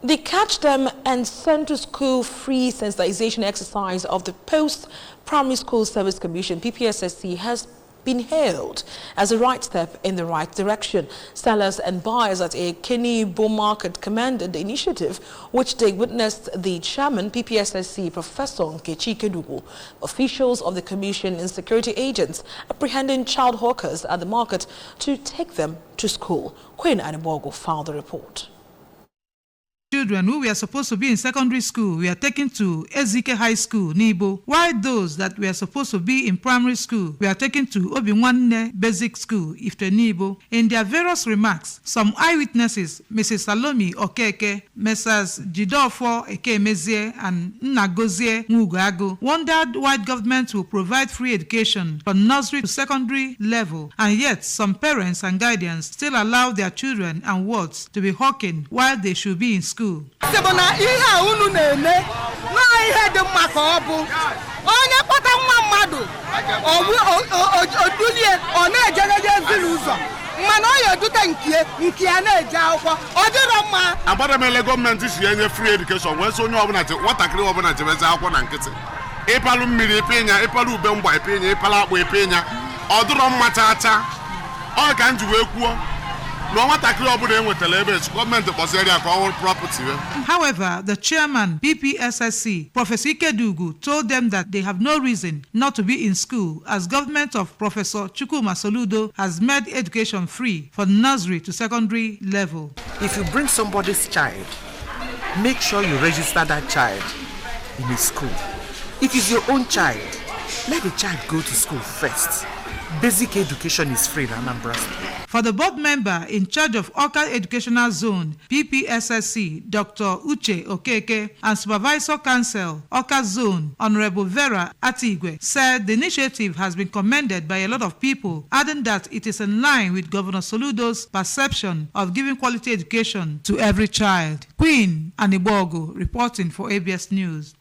The Catch Them and Send to School free sensitization exercise of the Post-Primary School Service Commission, PPSSC, has been hailed as a right step in the right direction. Sellers and buyers at Ikediugwu market commended the initiative, which they witnessed the chairman, PPSSC, Professor Ikediugwu, officials of the commission and security agents apprehending child hawkers at the market to take them to school. Queen Anambra filed the report. Children who were supposed to be in secondary school were taken to Ezike High School, Nibo, while those that were supposed to be in primary school were taken to Obiwanne Basic School, Ifte Nibo. In their various remarks, some eyewitnesses, Mrs. Salomi Okeke, Messrs. Jidofo Ekemezie and Nnagozie Mugago, wondered why government will provide free education from nursery to secondary level, and yet some parents and guardians still allow their children and wards to be hawking while they should be in school. Onye kpọta nwa mmadụ odulie ọ na-ejeje ụzọ mana ọ ya edute nke ya na-eje akwụkwọ ọ dịrọ mma. Agbadamele gọọmenti si enye free education wee so onye ọbụla nwatakịrị ọbụla jebeze akwụkwọ na nkịtị ịpalụ mmiri ịpịnya ịpalụ ube mgba ịpịnya ịpalụ akpụ ịpịnya ọ dịrọ mma chacha ọ ka nji wee kwuo. However, the chairman, PPSSC, Professor Ikediugwu, told them that they have no reason not to be in school as government of Professor Chukwuma Soludo has made education free from nursery to secondary level. If you bring somebody's child, make sure you register that child in a school. If it's your own child, let the child go to school first. Basic education is free in Anambra. For the board member in charge of Oka Educational Zone, PPSSC, Dr. Uche Okeke, and Supervisor Council, Oka Zone, Honorable Vera Atigwe, said the initiative has been commended by a lot of people, adding that it is in line with Governor Soludo's perception of giving quality education to every child. Queen Anambra reporting for ABS News.